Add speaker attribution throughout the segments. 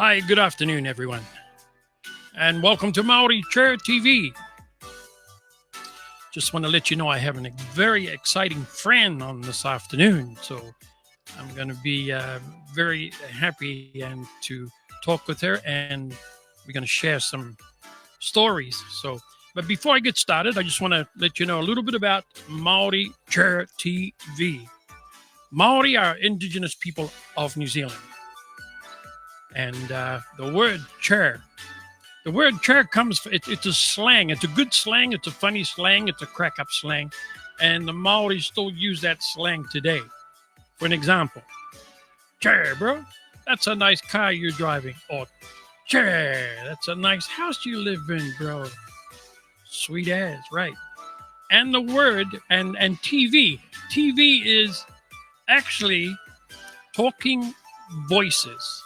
Speaker 1: Hi, good afternoon, everyone, and welcome to Maori Churr TV. Just want to let you know I have a very exciting friend on this afternoon, so I'm going to be very happy and to talk with her, and we're going to share some stories. But before I get started, I just want to let you know a little bit about Maori Churr TV. Maori are indigenous people of New Zealand. And the word churr comes, it's a slang. It's a good slang. It's a funny slang. It's a crack-up slang. And the Maori still use that slang today. For an example, churr, bro, that's a nice car you're driving. Or churr, that's a nice house you live in, bro. Sweet ass, right? And the word, and TV. TV is actually talking voices.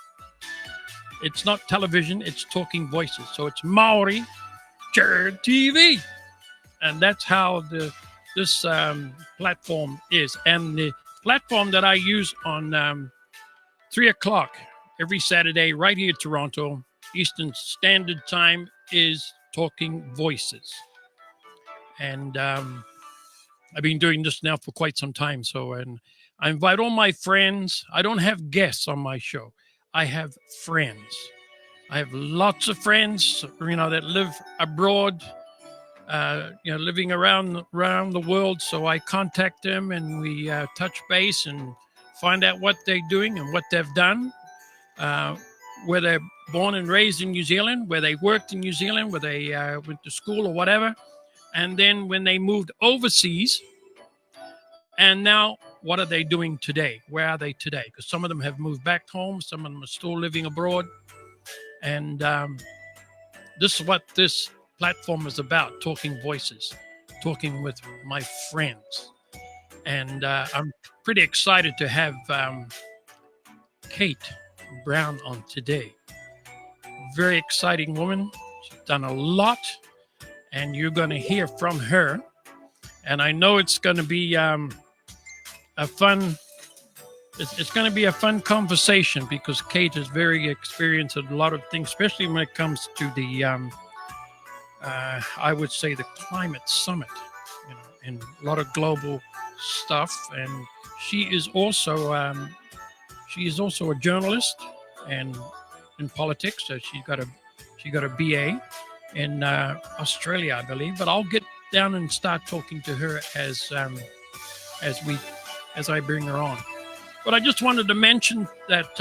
Speaker 1: It's not television, it's talking voices. So it's Maori Churr TV. And that's how this platform is. And the platform that I use on 3 o'clock every Saturday right here in Toronto, Eastern Standard Time, is Talking Voices. And I've been doing this now for quite some time. And I invite all my friends. I don't have guests on my show. I have friends. I have lots of friends, that live abroad, living around the world. So I contact them and we touch base and find out what they're doing and what they've done, where they're born and raised in New Zealand, where they worked in New Zealand, where they went to school or whatever. And then when they moved overseas, and now what are they doing today? Where are they today? Because some of them have moved back home. Some of them are still living abroad. And this is what this platform is about, talking voices, talking with my friends. And I'm pretty excited to have Kate Brown on today. Very exciting woman. She's done a lot. And you're going to hear from her. And I know it's going to be it's going to be a fun conversation because Kate is very experienced in a lot of things, especially when it comes to the I would say the climate summit, and a lot of global stuff. And she is also a journalist and in politics. So she got a BA in Australia, I believe. But I'll get down and start talking to her as I bring her on. But I just wanted to mention that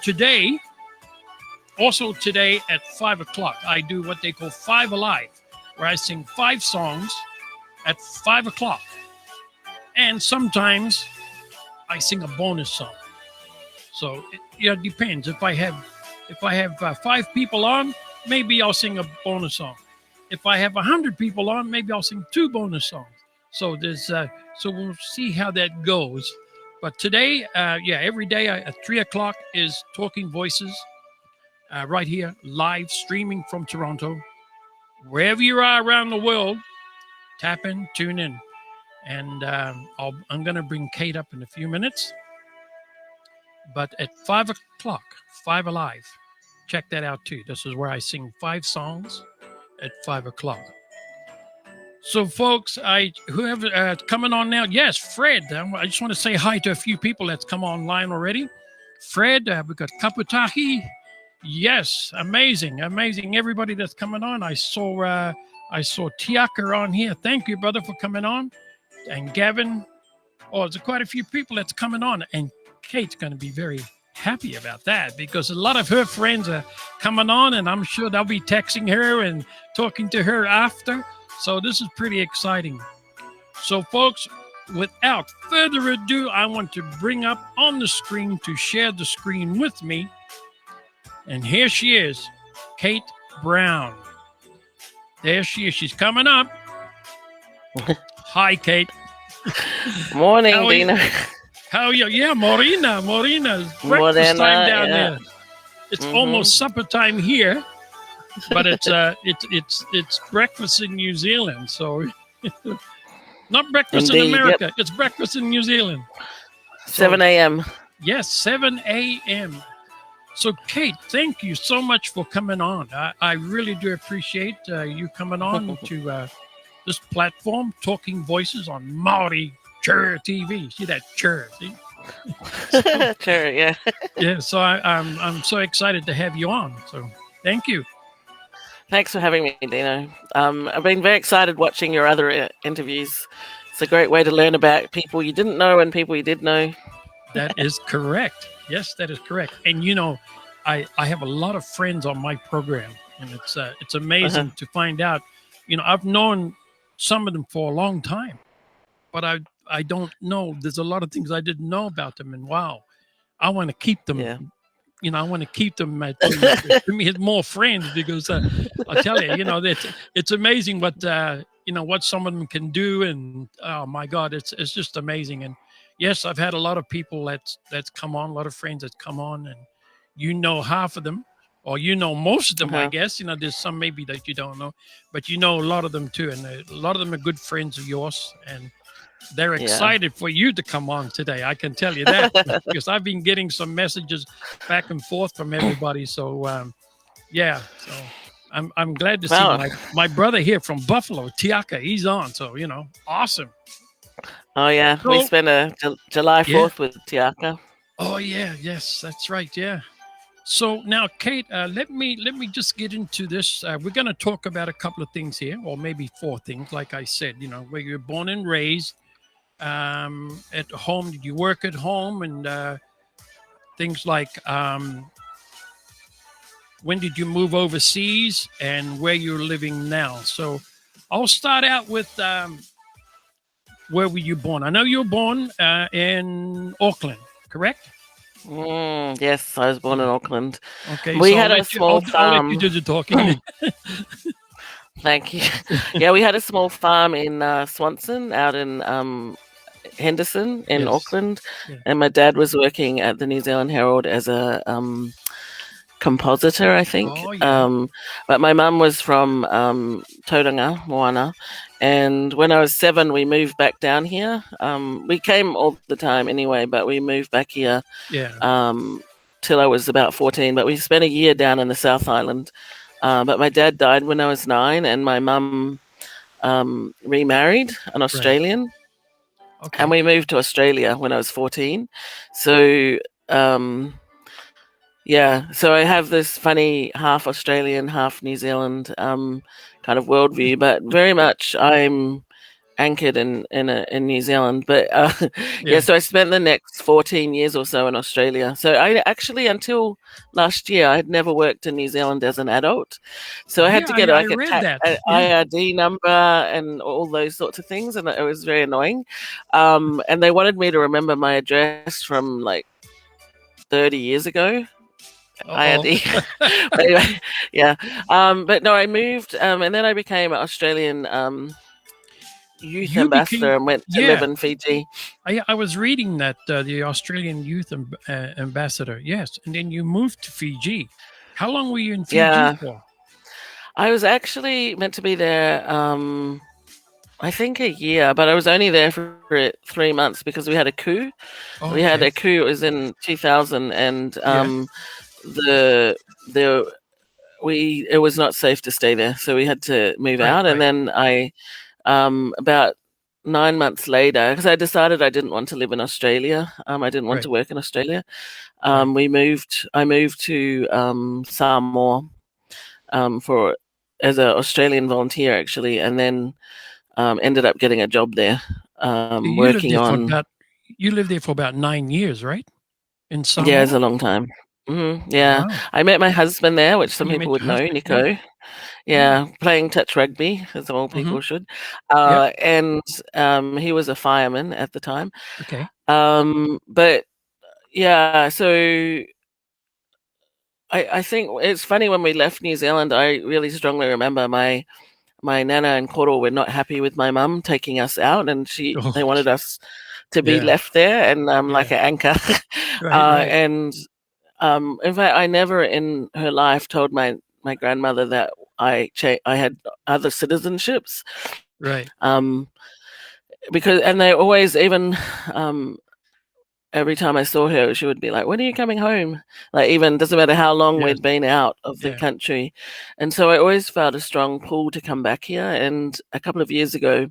Speaker 1: today at 5 o'clock, I do what they call 5 Alive, where I sing 5 songs at 5 o'clock. And sometimes I sing a bonus song. So it depends. If I have 5 people on, maybe I'll sing a bonus song. If I have 100 people on, maybe I'll sing 2 bonus songs. So so we'll see how that goes. But today, every day at 3 o'clock is Talking Voices, right here, live streaming from Toronto. Wherever you are around the world, tap in, tune in. And I'm going to bring Kate up in a few minutes. But at 5 o'clock, 5 Alive, check that out too. This is where I sing 5 songs at 5 o'clock. So, folks, whoever coming on now, yes, Fred. I just want to say hi to a few people that's come online already. Fred, we've got Kaputahi. Yes, amazing. Everybody that's coming on. I saw Tiaka on here. Thank you, brother, for coming on. And Gavin. Oh, there's quite a few people that's coming on. And Kate's going to be very happy about that because a lot of her friends are coming on, and I'm sure they'll be texting her and talking to her after. So this is pretty exciting. So, folks, without further ado, I want to bring up on the screen to share the screen with me. And here she is, Kate Brown. There she is. She's coming up. Hi, Kate.
Speaker 2: Morning, Dino.
Speaker 1: How are you? Yeah, Morina's breakfast time down there. It's almost supper time here. But it's breakfast in New Zealand, so not breakfast in America. Yep. It's breakfast in New Zealand.
Speaker 2: 7 a.m.
Speaker 1: Yes, 7 a.m. So, Kate, thank you so much for coming on. I really do appreciate you coming on to this platform, Talking Voices on Maori Churr TV. See that Churr? See?
Speaker 2: Sure, yeah.
Speaker 1: Yeah. So I'm so excited to have you on. So thank you.
Speaker 2: Thanks for having me, Dino. I've been very excited watching your other interviews. It's a great way to learn about people you didn't know and people you did know.
Speaker 1: That is correct. Yes, that is correct. And I have a lot of friends on my program, and it's amazing to find out. I've known some of them for a long time, but I don't know. There's a lot of things I didn't know about them, and wow, I want to keep them.
Speaker 2: Yeah.
Speaker 1: I want to keep them to me as more friends because I tell you, it's amazing what some of them can do, and oh my God, it's just amazing. And yes, I've had a lot of people that's come on, a lot of friends that's come on, and half of them, or most of them, I guess. There's some maybe that you don't know, but a lot of them too, and a lot of them are good friends of yours, and they're excited for you to come on today. I can tell you that because I've been getting some messages back and forth from everybody. So, so I'm glad to see my brother here from Buffalo, Tiaka. He's on. So, awesome.
Speaker 2: Oh, yeah.
Speaker 1: So,
Speaker 2: we spent a July 4th with Tiaka.
Speaker 1: Oh, yeah. Yes, that's right. Yeah. So now, Kate, let me just get into this. We're going to talk about a couple of things here, or maybe 4 things. Like I said, where you're born and raised. At home, did you work at home, and things like when did you move overseas and where you're living now? So I'll start out with where were you born? I know you were born in Auckland, correct?
Speaker 2: Yes, I was born in Auckland.
Speaker 1: Okay,
Speaker 2: we had a small farm.
Speaker 1: I'll let you do the talking.
Speaker 2: Thank you. Yeah, we had a small farm in Swanson, out in Henderson in Auckland, and my dad was working at the New Zealand Herald as a compositor, I think.
Speaker 1: Oh, yeah.
Speaker 2: But my mum was from Tauranga, Moana, and when I was 7, we moved back down here. We came all the time anyway, but we moved back here till I was about 14. But we spent a year down in the South Island. But my dad died when I was 9, and my mum remarried an Australian.
Speaker 1: Right. Okay.
Speaker 2: And we moved to Australia when I was 14. So, so I have this funny half Australian, half New Zealand kind of worldview, but very much I'm anchored in New Zealand. But so I spent the next 14 years or so in Australia. So I actually, until last year, I had never worked in New Zealand as an adult. So I had to get an IRD number and all those sorts of things, and it was very annoying. And they wanted me to remember my address from like 30 years ago. IRD. Anyway, but no, I moved, and then I became an Australian youth ambassador and went to live in Fiji.
Speaker 1: I was reading that the Australian youth ambassador, yes, and then you moved to Fiji. How long were you in Fiji for?
Speaker 2: I was actually meant to be there, I think a year, but I was only there for 3 months because we had a coup. We had a coup. It was in 2000, and it was not safe to stay there, so we had to move out. And then I about 9 months later, because I decided I didn't want to live in Australia. I didn't want to work in Australia. I moved to Samoa as an Australian volunteer, actually, and then ended up getting a job there.
Speaker 1: You lived there for about 9 years, right? In Samoa?
Speaker 2: Yeah, it's a long time. Mm-hmm. Yeah, wow. I met my husband there, which some people would know, Nico. Yeah, playing touch rugby, as all people should. And he was a fireman at the time.
Speaker 1: Okay.
Speaker 2: But yeah, so I think it's funny, when we left New Zealand, I really strongly remember my nana and koro were not happy with my mum taking us out, and they wanted us to be left there and like an anchor. And in fact, I never in her life told my grandmother that I had other citizenships,
Speaker 1: right?
Speaker 2: Because, and they always, even every time I saw her, she would be like, "When are you coming home?" Like, even doesn't matter how long
Speaker 1: Yes.
Speaker 2: we'd been out of the
Speaker 1: Yeah.
Speaker 2: country. And so I always felt a strong pull to come back here. And a couple of years ago,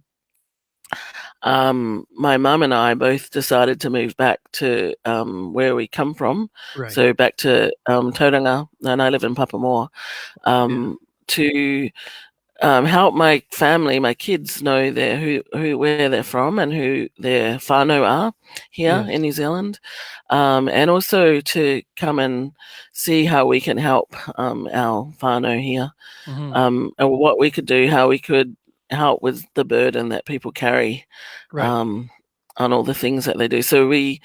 Speaker 2: my mum and I both decided to move back to where we come from.
Speaker 1: Right.
Speaker 2: So back to Tauranga, and I live in Papamoa,
Speaker 1: Yeah.
Speaker 2: to help my family, my kids know where they're from and who their whānau are here
Speaker 1: Yes.
Speaker 2: in New Zealand, and also to come and see how we can help our whānau here,
Speaker 1: Mm-hmm.
Speaker 2: and what we could do, how we could help with the burden that people carry
Speaker 1: Right.
Speaker 2: on all the things that they do. So we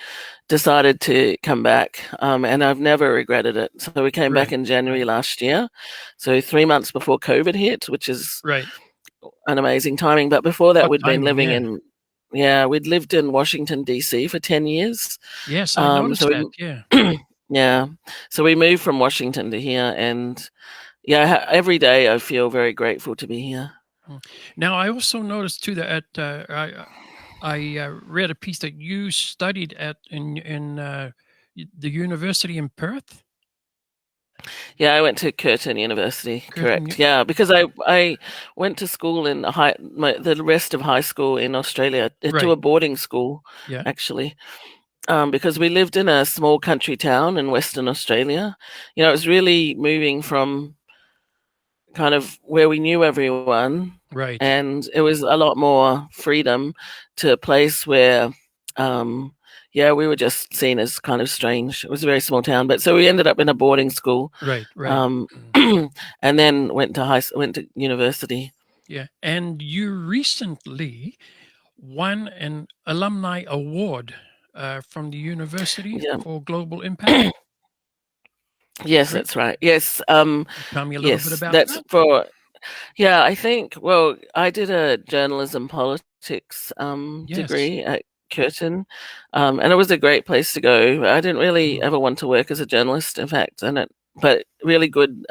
Speaker 2: decided to come back, and I've never regretted it. So we came back
Speaker 1: Right.
Speaker 2: in January last year, so 3 months before COVID hit, which is
Speaker 1: Right.
Speaker 2: an amazing timing. But before that,
Speaker 1: What
Speaker 2: we'd been
Speaker 1: timing?
Speaker 2: living
Speaker 1: Yeah.
Speaker 2: in, we'd lived in Washington DC for 10 years.
Speaker 1: Yes, I noticed
Speaker 2: So
Speaker 1: that. Yeah.
Speaker 2: yeah, so we moved from Washington to here, and yeah, every day I feel very grateful to be here.
Speaker 1: Now, I also noticed too that I read a piece that you studied at in the university in Perth.
Speaker 2: Yeah, I went to Curtin University,
Speaker 1: Curtin.
Speaker 2: correct. Yeah, because I went to school in the rest of high school in Australia, to
Speaker 1: Right.
Speaker 2: a boarding school,
Speaker 1: Yeah.
Speaker 2: actually, because we lived in a small country town in Western Australia. You know, it was really moving from kind of where we knew everyone,
Speaker 1: Right.
Speaker 2: and it was a lot more freedom, to a place where, yeah, we were just seen as kind of strange. It was a very small town, but so we ended up in a boarding school,
Speaker 1: Right. Right.
Speaker 2: and then went to university.
Speaker 1: Yeah. And you recently won an alumni award from the university
Speaker 2: Yeah.
Speaker 1: for global impact.
Speaker 2: Yes,
Speaker 1: Right.
Speaker 2: that's right. Yes,
Speaker 1: Tell me a little bit
Speaker 2: yes,
Speaker 1: about
Speaker 2: that's
Speaker 1: that.
Speaker 2: for. Yeah, I think. Well, I did a journalism politics
Speaker 1: Yes.
Speaker 2: degree at Curtin, and it was a great place to go. I didn't really
Speaker 1: Mhm.
Speaker 2: ever want to work as a journalist, in fact, but really good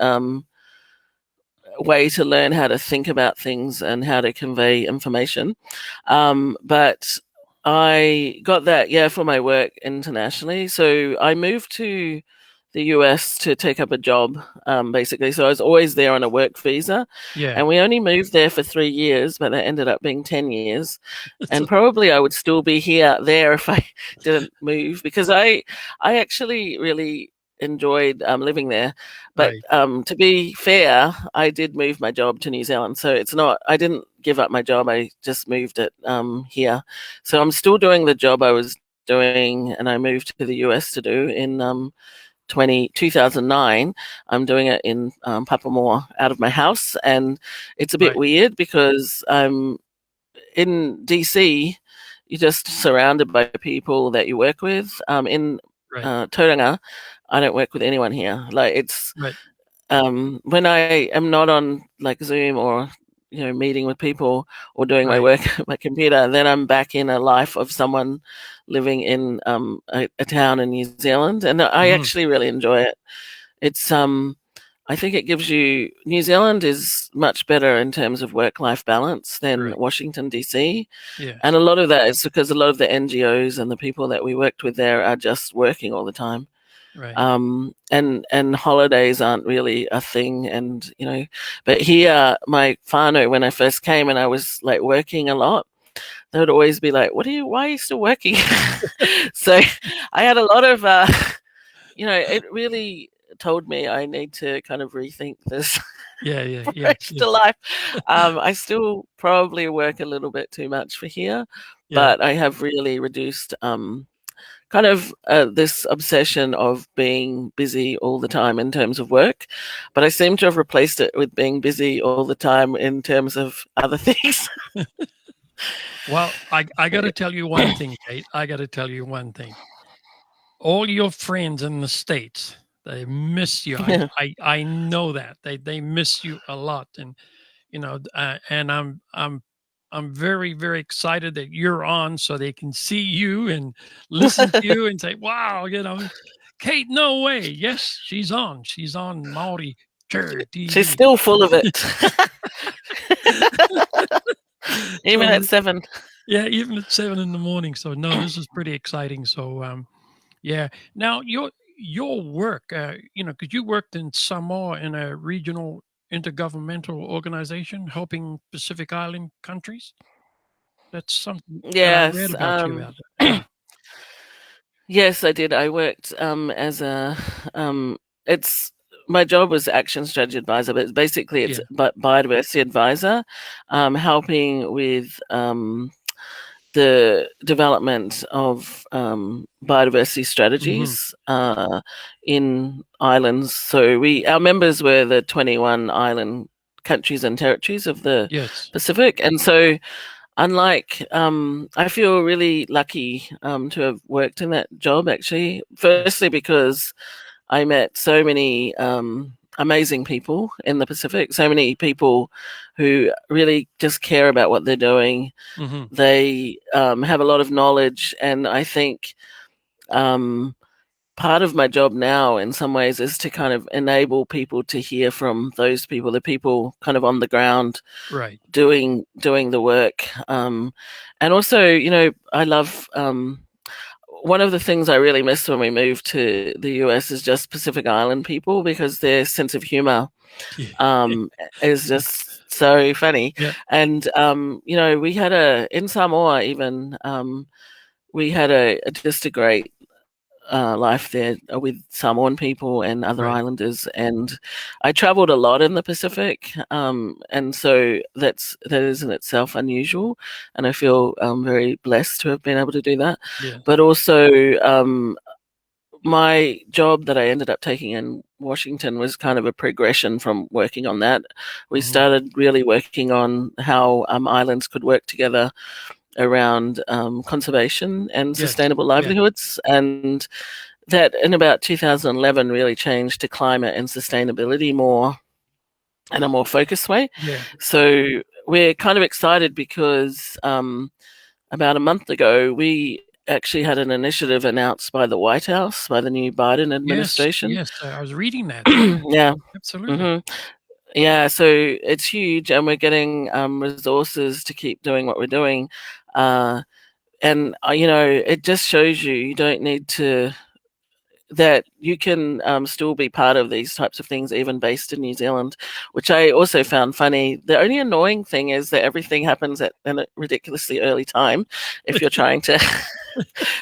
Speaker 2: way to learn how to think about things and how to convey information. But I got that, yeah, for my work internationally. So I moved to the US to take up a job, basically. So I was always there on a work visa,
Speaker 1: Yeah.
Speaker 2: and we only moved there for 3 years, but that ended up being 10 years. And probably I would still be there if I didn't move, because I actually really enjoyed living there. But
Speaker 1: Right.
Speaker 2: to be fair, I did move my job to New Zealand, so it's not. I didn't give up my job. I just moved it here. So I'm still doing the job I was doing, and I moved to the US to do in 2009. I'm doing it in Papamoa, out of my house, and it's a bit
Speaker 1: Right.
Speaker 2: weird because I'm in DC. You're just surrounded by people that you work with. In
Speaker 1: Right.
Speaker 2: Tauranga, I don't work with anyone here. Like, it's
Speaker 1: Right.
Speaker 2: when I am not on like Zoom or meeting with people or doing my
Speaker 1: Right.
Speaker 2: work at my computer, then I'm back in a life of someone living in a town in New Zealand, and I
Speaker 1: Mhm.
Speaker 2: actually really enjoy it. It's I think it gives you. New Zealand is much better in terms of work-life balance than
Speaker 1: Right.
Speaker 2: Washington DC,
Speaker 1: Yes.
Speaker 2: and a lot of that is because a lot of the NGOs and the people that we worked with there are just working all the time.
Speaker 1: Right.
Speaker 2: And holidays aren't really a thing, and but here, my whānau, when I first came and I was like working a lot, they would always be like, why are you still working? So I had a lot of it really told me I need to kind of rethink this
Speaker 1: Yeah. Yeah. Yes.
Speaker 2: approach to life. I still probably work a little bit too much for here,
Speaker 1: Yeah.
Speaker 2: but I have really reduced kind of this obsession of being busy all the time in terms of work, but I seem to have replaced it with being busy all the time in terms of other things.
Speaker 1: Well, I got to tell you one thing, Kate. I got to tell you one thing. All your friends in the States, they miss you. I know that they miss you a lot, and and I'm very very excited that you're on, so they can see you and listen to you and say, "Wow, Kate, no way." Yes, she's on. She's on Maori Churr
Speaker 2: She's
Speaker 1: TV.
Speaker 2: still full of it, even
Speaker 1: So
Speaker 2: at 7.
Speaker 1: yeah, even at 7 in the morning. So no, this is pretty exciting. So Yeah. Now your work, because you worked in Samoa in a regional intergovernmental organization helping Pacific Island countries. That's something that I read
Speaker 2: Yes.
Speaker 1: about you about. Yeah.
Speaker 2: Yes, I did. I worked as a it's my job was action strategy advisor, but basically it's
Speaker 1: Yeah.
Speaker 2: biodiversity advisor, helping with the development of biodiversity
Speaker 1: Hmm.
Speaker 2: strategies in islands. So our members were the 21 island countries and territories of the
Speaker 1: Yes.
Speaker 2: Pacific, and so unlike, I feel really lucky to have worked in that job actually.
Speaker 1: Yes.
Speaker 2: Firstly, because I met so many amazing people in the Pacific, so many people who really just care about what they're doing.
Speaker 1: Hmm.
Speaker 2: They have a lot of knowledge, and I think um, part of my job now, in some ways, is to kind of enable people to hear from those people, the people kind of on the ground
Speaker 1: Right.
Speaker 2: doing the work. And also, I love one of the things I really miss when we moved to the US is just Pacific Island people, because their sense of humor
Speaker 1: Yeah.
Speaker 2: um, is just so funny.
Speaker 1: Yeah.
Speaker 2: And we had in Samoa even we had just a great life there with Samoan people and other
Speaker 1: Right.
Speaker 2: islanders, and I traveled a lot in the Pacific, and so that is in itself unusual, and I feel very blessed to have been able to do that.
Speaker 1: Yeah.
Speaker 2: But also, my job that I ended up taking in Washington was kind of a progression from working on that. We
Speaker 1: Hmm.
Speaker 2: started really working on how islands could work together around conservation and
Speaker 1: Yes.
Speaker 2: sustainable
Speaker 1: Yeah.
Speaker 2: livelihoods, and that in about 2011 really changed to climate and sustainability more in a more focused way.
Speaker 1: Yeah.
Speaker 2: So we're kind of excited because about a month ago we actually had an initiative announced by the White House, by the new Biden
Speaker 1: Yes.
Speaker 2: administration.
Speaker 1: Yes. I was reading that. Yeah.
Speaker 2: Yeah.
Speaker 1: Absolutely.
Speaker 2: hmm Yeah, so it's huge, and we're getting resources to keep doing what we're doing. Uh, and, it just shows you don't need to that you can still be part of these types of things, even based in New Zealand, which I also found funny. The only annoying thing is that everything happens at a ridiculously early time if you're trying to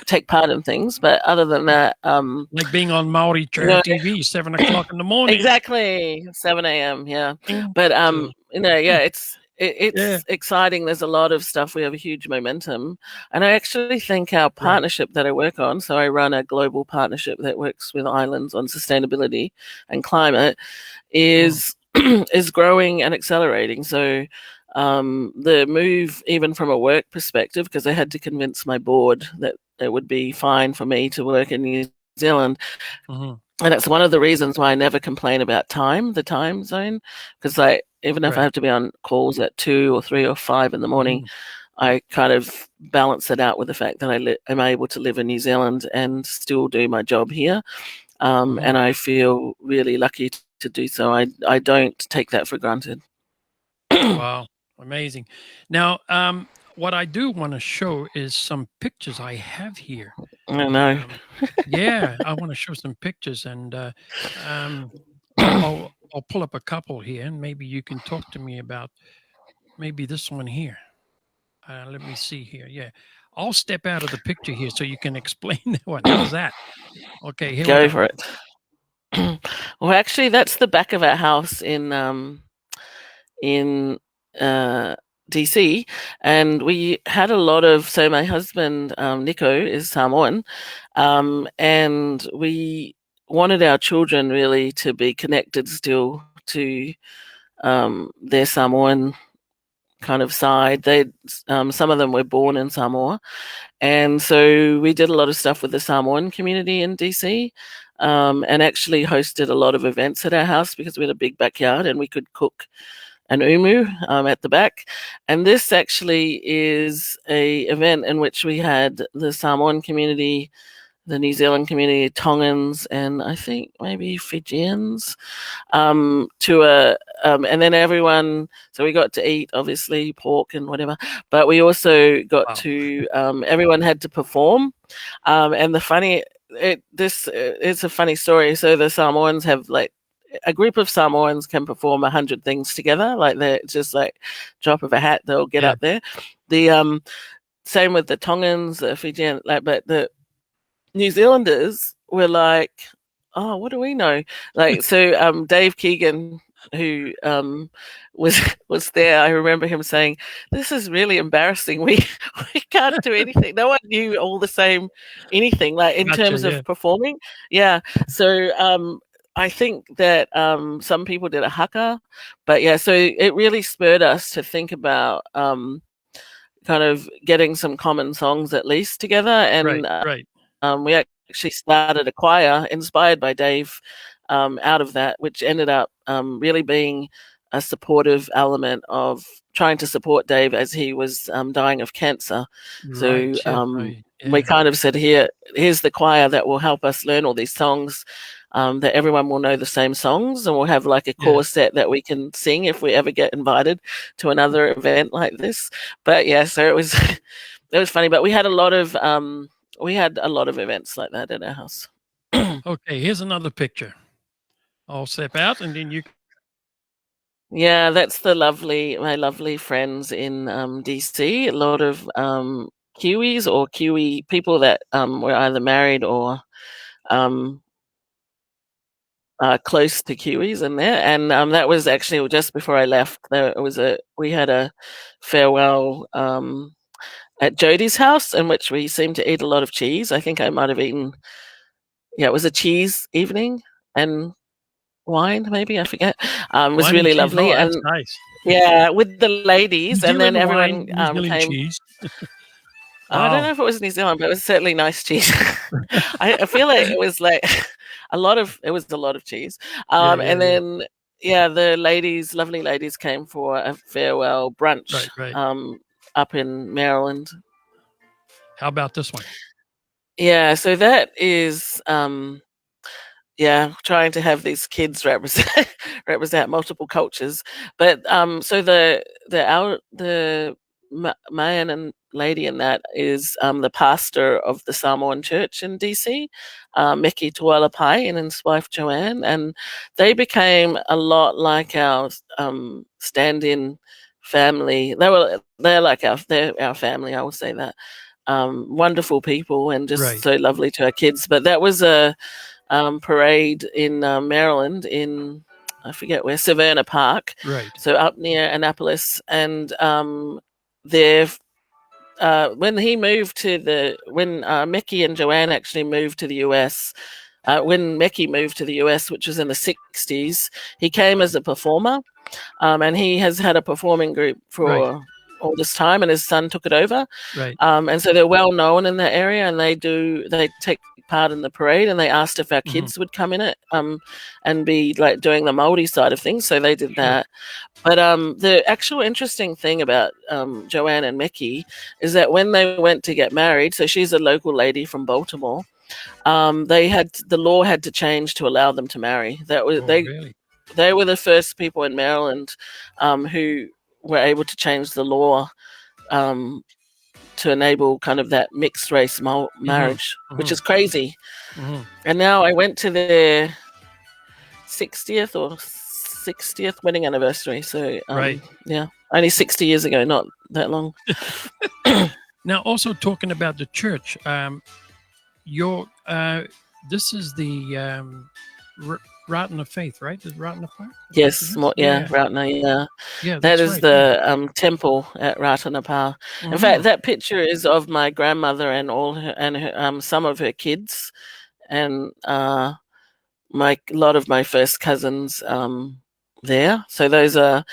Speaker 2: take part in things. But other than that,
Speaker 1: Like being on Maori
Speaker 2: you
Speaker 1: Churr
Speaker 2: know,
Speaker 1: TV, 7 o'clock in the morning.
Speaker 2: exactly 7 a.m. Yeah,
Speaker 1: Ding.
Speaker 2: but
Speaker 1: So
Speaker 2: yeah, it's
Speaker 1: yeah.
Speaker 2: exciting. There's a lot of stuff. We have a huge momentum, and I actually think our
Speaker 1: Right.
Speaker 2: partnership that I work on. So I run a global partnership that works with islands on sustainability and climate
Speaker 1: Mm.
Speaker 2: is is growing and accelerating. So the move, even from a work perspective, because I had to convince my board that it would be fine for me to work in New Zealand,
Speaker 1: Mhm.
Speaker 2: and that's one of the reasons why I never complain about the time zone, because even if I
Speaker 1: Right.
Speaker 2: have to be on calls at 2 or 3 or 5 in the morning,
Speaker 1: Mhm.
Speaker 2: I kind of balance it out with the fact that am able to live in New Zealand and still do my job here.
Speaker 1: Mhm.
Speaker 2: And I feel really lucky to do so. I don't take that for granted. I
Speaker 1: Wow. Amazing. Now, what I do wanna show is some pictures I have here.
Speaker 2: know.
Speaker 1: Um, yeah, I wanna show some pictures and, um, I'll pull up a couple here, and maybe you can talk to me about maybe this one here. Let me see here. Yeah. I'll step out of the picture here so you can explain that one. How's that? Okay, here we
Speaker 2: Go
Speaker 1: go.
Speaker 2: for it. Well, actually, that's the back of our house in uh, DC, and we had a lot of. So my husband Nico is Samoan, and we wanted our children really to be connected still to their Samoan kind of side. Some of them were born in Samoa, and so we did a lot of stuff with the Samoan community in DC. And actually hosted a lot of events at our house because we had a big backyard and we could cook an umu at the back. And this actually is a event in which we had the Samoan community, the New Zealand community, Tongans, and I think maybe Fijians, and then everyone. So we got to eat obviously pork and whatever, but we also got
Speaker 1: Wow.
Speaker 2: to everyone had to perform. And the funny this it's a funny story. So the Samoans have like a group of Samoans can perform 100 things together. Like they're just like drop of a hat, they'll get up there. The same with the Tongans, the Fijian, like, but the New Zealanders were like, oh, what do we know? Like, so Dave Keegan, who was there, I remember him saying, "This is really embarrassing. We can't do anything. No one knew all the same anything, like in terms of performing." Yeah. So I think that some people did a haka, but yeah, so it really spurred us to think about kind of getting some common songs at least together, and we actually started a choir inspired by Dave out of that, which ended up really being a supportive element of trying to support Dave as he was dying of cancer. So we kind of said, here's the choir that will help us learn all these songs, that everyone will know the same songs, and we'll have like a core set that we can sing if we ever get invited to another event like this. But yeah, so it was it was funny, but we had a lot of events like that at our house.
Speaker 1: Okay, here's another picture. I'll step out and then you.
Speaker 2: Yeah, that's my lovely friends in DC. A lot of Kiwis or Kiwi people that were either married or close to Kiwis in there, and that was actually just before I left. We had a farewell at Jodie's house, in which we seemed to eat a lot of cheese. I think I might have eaten. Yeah, it was a cheese evening and wine, maybe, I forget. It was really lovely,
Speaker 1: and nice.
Speaker 2: Yeah, with the ladies, and then everyone came.
Speaker 1: Cheese.
Speaker 2: I don't know if it was New Zealand, but it was certainly nice cheese. I feel like it was like a lot of cheese. And then the lovely ladies came for a farewell brunch up in Maryland.
Speaker 1: How about this one?
Speaker 2: Yeah, so that is trying to have these kids represent multiple cultures. But so the Mayan Lady in that is the pastor of the Samoan church in DC, Meki Tualapai, and his wife Joanne, and they became a lot like our stand-in family. They're our family. I will say that. Wonderful people and just so lovely to our kids. But that was a parade in Maryland, in I forget where, Savannah Park, so up near Annapolis, and when Mickey and Joanne actually moved to the US, when Mickey moved to the US, which was in the 60s, he came as a performer, and he has had a performing group for all this time, and his son took it over. And so they're well known in that area, and they take part in the parade, and they asked if our kids would come in it and be like doing the Maori side of things, so they did that. But the actual interesting thing about Joanne and Mickey is that when they went to get married, so she's a local lady from Baltimore, the law had to change to allow them to marry. They were the first people in Maryland who were able to change the law to enable kind of that mixed race marriage, which is crazy. And now I went to their 60th wedding anniversary. So only 60 years ago, not that long.
Speaker 1: Now, also talking about the church, this is the Rotten of Faith, right? Is Rotten of Faith?
Speaker 2: Yes, Ratana, that is the temple at Ratanapa. In fact, that picture is of my grandmother and some of her kids, and a lot of my first cousins there. So those are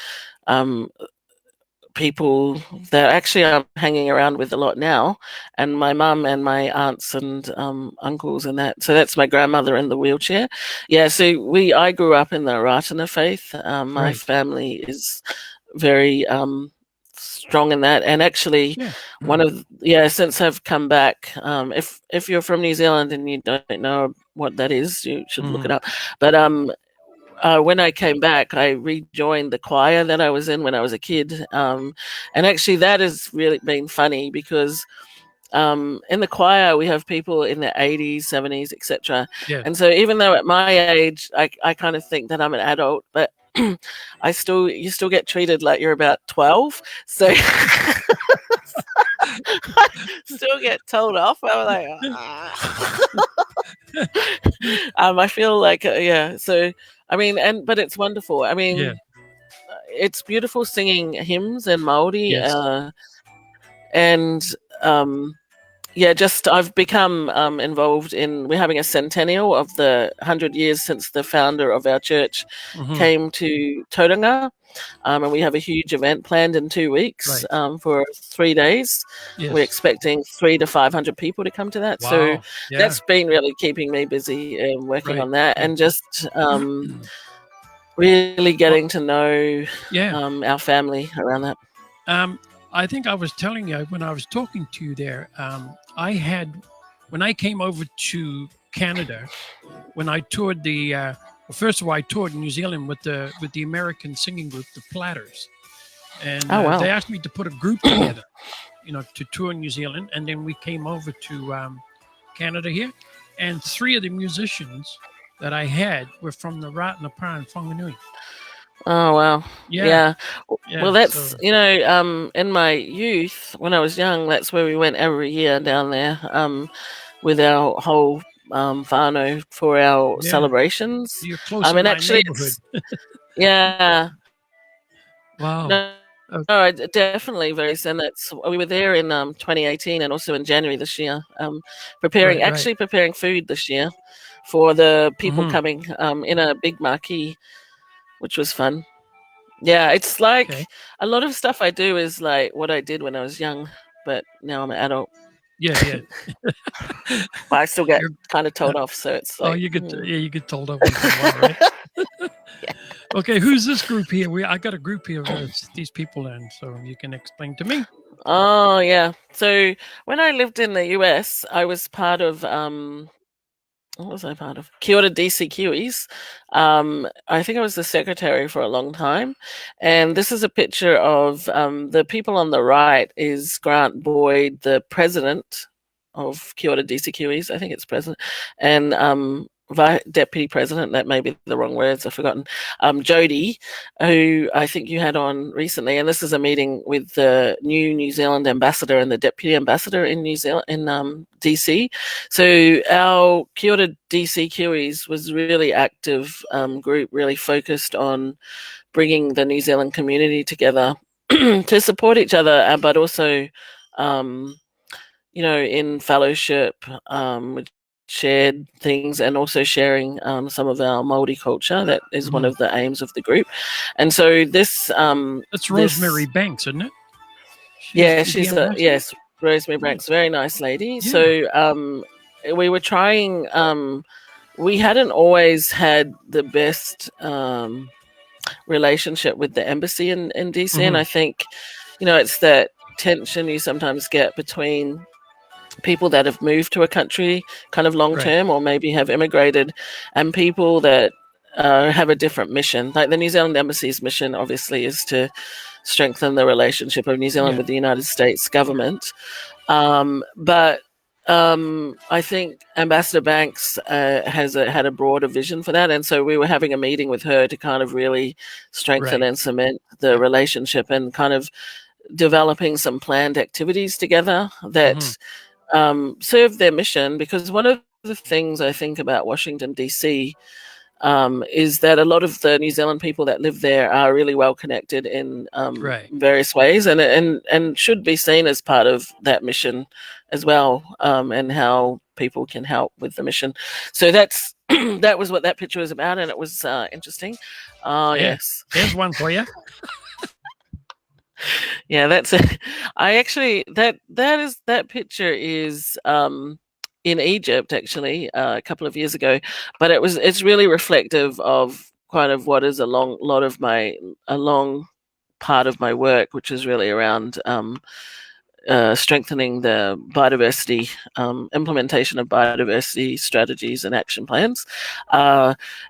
Speaker 2: people that actually I'm hanging around with a lot now, and my mum and my aunts and uncles and that. So that's my grandmother in the wheelchair. Yeah, so I grew up in the Ratana faith. My family is very strong in that, and actually since I've come back, if you're from New Zealand and you don't know what that is, you should look it up. But when I came back, I rejoined the choir that I was in when I was a kid. And actually that has really been funny because in the choir we have people in their 80s, 70s, etc.
Speaker 1: Yeah.
Speaker 2: And so even though at my age I kind of think that I'm an adult, but you still get treated like you're about 12. So I still get told off. I'm like, I feel like, yeah. So, I mean, but it's wonderful. I mean,
Speaker 1: Yeah.
Speaker 2: it's beautiful singing hymns in Maori.
Speaker 1: Yes.
Speaker 2: And, yeah, just I've become involved in. We're having a centennial of the 100 years since the founder of our church came to Tauranga, and we have a huge event planned in 2 weeks for 3 days.
Speaker 1: Yes.
Speaker 2: We're expecting 300 to 500 people to come to that.
Speaker 1: Wow.
Speaker 2: So
Speaker 1: Yeah.
Speaker 2: that's been really keeping me busy working on that, and just really getting to know our family around that.
Speaker 1: I think I was telling you when I was talking to you there, when I came over to Canada, when I toured first of all, I toured New Zealand with the American singing group, the Platters. And they asked me to put a group together, to tour New Zealand. And then we came over to Canada here. And 3 of the musicians that I had were from the Ratanapa and Whanganui.
Speaker 2: Oh, wow. Yeah. Well, that's,
Speaker 1: so,
Speaker 2: in my youth, when I was young, that's where we went every year down there with our whole whānau for our celebrations.
Speaker 1: You're close to my neighborhood.
Speaker 2: Yeah.
Speaker 1: Wow.
Speaker 2: No, definitely very soon. We were there in 2018 and also in January this year, preparing food this year for the people coming in a big marquee, which was fun. Yeah, it's like a lot of stuff I do is like what I did when I was young, but now I'm an adult.
Speaker 1: Yeah.
Speaker 2: But I still get kind of told off, so it's like,
Speaker 1: you get told off. Right? Okay, who's this group here? I got a group here of these people, and so you can explain to me.
Speaker 2: Oh yeah. So when I lived in the US, I was part of what was I part of? Ora DC Kiwis. I think I was the secretary for a long time. And this is a picture of the people on the right is Grant Boyd, the president of Ora DC Kiwis. I think it's president. And deputy president, that may be the wrong words, I've forgotten, Jody, who I think you had on recently, and this is a meeting with the new New Zealand ambassador and the deputy ambassador in New Zealand, in DC. So our Ora DC Kiwis was a really active group, really focused on bringing the New Zealand community together to support each other, but also, in fellowship, shared things, and also sharing some of our Maori culture. That is one of the aims of the group. And so this
Speaker 1: that's Rosemary Banks, isn't it?
Speaker 2: Yes, Rosemary Banks, very nice lady. Yeah. So we were trying, we hadn't always had the best relationship with the embassy in DC, and I think it's that tension you sometimes get between people that have moved to a country kind of long term, or maybe have immigrated, and people that have a different mission. Like the New Zealand Embassy's mission obviously is to strengthen the relationship of New Zealand with the United States government, but I think Ambassador Banks had a broader vision for that, and so we were having a meeting with her to kind of really strengthen and cement the relationship, and kind of developing some planned activities together that serve their mission. Because one of the things I think about Washington DC is that a lot of the New Zealand people that live there are really well connected in various ways, and should be seen as part of that mission as well, and how people can help with the mission. So that's that was what that picture was about, and it was interesting. Yes,
Speaker 1: here's one for you.
Speaker 2: Yeah, that's it. I actually that picture is in Egypt, actually, a couple of years ago, but it's really reflective of kind of what is a long part of my work, which is really around strengthening the biodiversity, implementation of biodiversity strategies and action plans,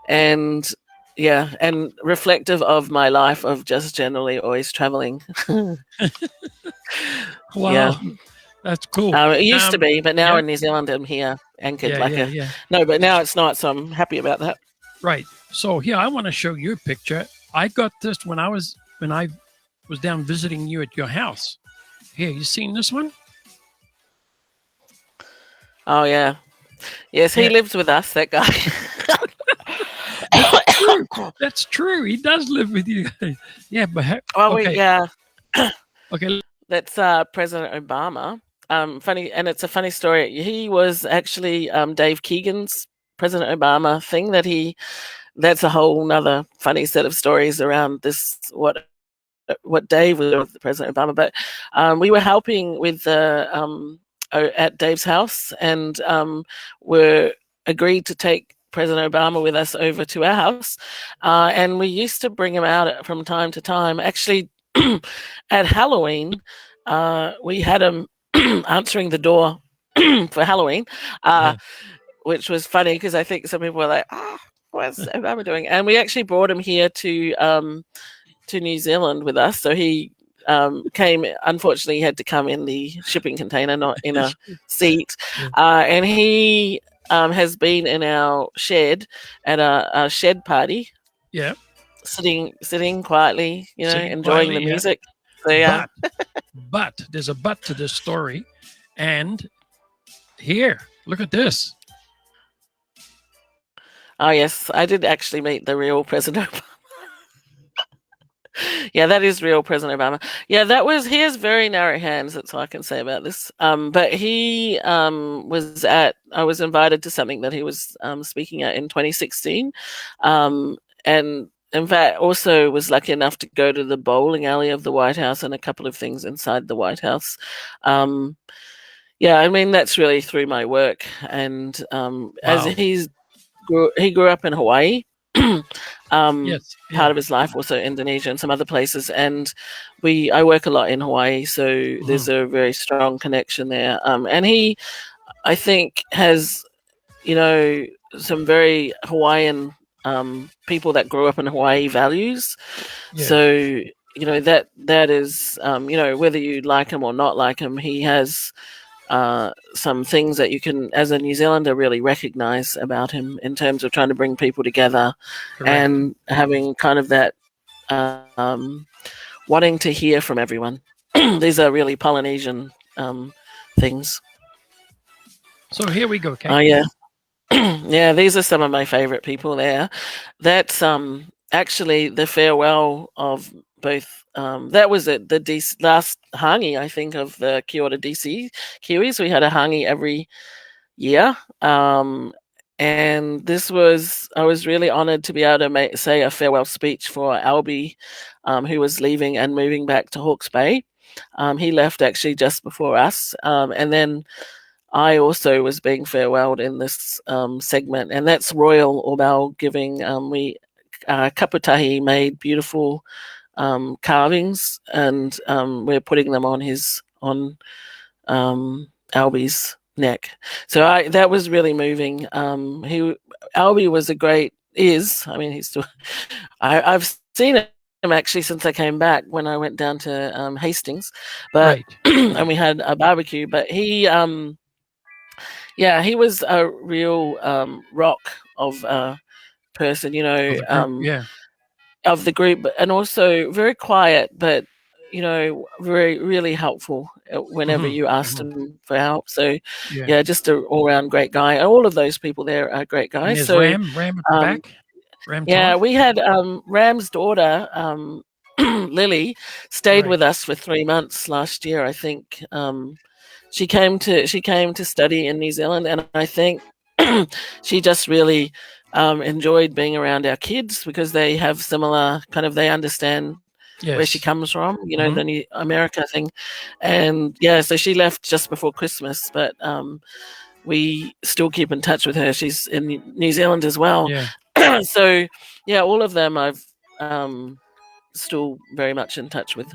Speaker 2: and reflective of my life of just generally always traveling.
Speaker 1: Wow. That's cool.
Speaker 2: It used to be, but now
Speaker 1: Yeah,
Speaker 2: in New Zealand, I'm here anchored
Speaker 1: yeah.
Speaker 2: no, but now it's not, so I'm happy about that.
Speaker 1: Right. So here, I want to show you a picture. I got this when I was down visiting you at your house. Here, you seen this one?
Speaker 2: Oh yeah, yes, he
Speaker 1: Yeah,
Speaker 2: lives with us. That guy.
Speaker 1: that's true. That's true. He does live with you guys. Yeah, but
Speaker 2: Well,
Speaker 1: okay,
Speaker 2: yeah.
Speaker 1: okay.
Speaker 2: That's President Obama. Funny, and it's a funny story. He was actually Dave Keegan's President Obama thing that's a whole nother funny set of stories around this, what Dave was doing with President Obama. But we were helping with at Dave's house, and were agreed to take President Obama with us over to our house, and we used to bring him out from time to time. Actually, at Halloween, we had him answering the door for Halloween,
Speaker 1: Yeah.
Speaker 2: which was funny because I think some people were like, what's Obama doing? And we actually brought him here to New Zealand with us. So he came, unfortunately, he had to come in the shipping container, not in a seat. And he has been in our shed at a shed party.
Speaker 1: Yeah.
Speaker 2: Sitting quietly, enjoying
Speaker 1: quietly,
Speaker 2: the music. So, yeah.
Speaker 1: But there's a but to this story. And here, look at this.
Speaker 2: Oh, yes. I did actually meet the real President Obama. Yeah, that is real President Obama. Yeah, he has very narrow hands. That's all I can say about this. But I was invited to something that he was speaking at in 2016. And in fact, also was lucky enough to go to the bowling alley of the White House and a couple of things inside the White House. Yeah, I mean, that's really through my work. And as he grew up in Hawaii.
Speaker 1: Yes,
Speaker 2: part of his life, also Indonesia and some other places, and I work a lot in Hawaii, so there's a very strong connection there. And he, I think, has some very Hawaiian people that grew up in Hawaii values.
Speaker 1: Yeah.
Speaker 2: So that is whether you like him or not like him, he has some things that you can, as a New Zealander, really recognize about him in terms of trying to bring people together. Correct. And having kind of that wanting to hear from everyone. These are really Polynesian things.
Speaker 1: So here we go, Kate.
Speaker 2: Oh, yeah. Yeah, these are some of my favorite people there. That's actually the farewell of both. That was at the last Hangi, I think, of the Ora DC Kiwis. We had a Hangi every year. And I was really honored to be able to say a farewell speech for Albie, who was leaving and moving back to Hawke's Bay. He left actually just before us. And then I also was being farewelled in this segment, and that's Royal Orbal giving. We Kaputahi made beautiful carvings, and we're putting them on Albie's neck. So that was really moving. Albie was he's still. I've seen him actually since I came back when I went down to Hastings, but right. And we had a barbecue. But he was a real rock of a person, of the group, and also very quiet, but very, really helpful whenever you asked him for help. So just an all-round great guy. All of those people there are great guys.
Speaker 1: And
Speaker 2: so
Speaker 1: Ram at the back. Ram
Speaker 2: Todd? We had Ram's daughter, Lily, stayed with us for 3 months last year, I think. She came to study in New Zealand, and I think she just really enjoyed being around our kids because they have similar they understand where she comes from, the New America thing. And so she left just before Christmas, but we still keep in touch with her. She's in New Zealand as well. Yeah. So all of them I've still very much in touch with.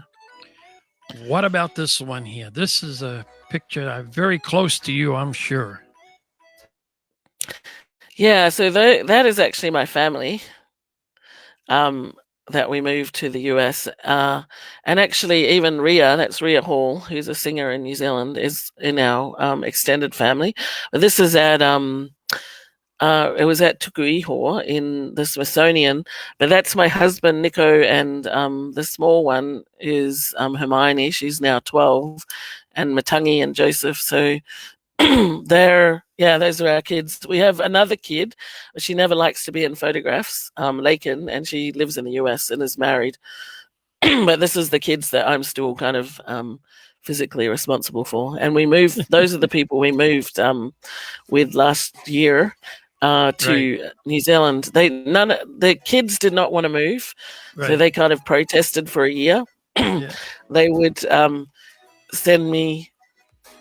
Speaker 1: What about this one here? This is a picture very close to you, I'm sure.
Speaker 2: Yeah, so that is actually my family. that we moved to the US. And actually, even Ria, that's Ria Hall, who's a singer in New Zealand, is in our extended family. But this is at it was at Tukuiho in the Smithsonian, but that's my husband Nico, and the small one is Hermione. She's now 12, and Matangi and Joseph. So those are our kids. We have another kid, but she never likes to be in photographs, Lakin, and she lives in the US and is married. But this is the kids that I'm still kind of physically responsible for. And we moved, those are the people we moved with last year to New Zealand. The kids did not want to move, so they kind of protested for a year. They would send me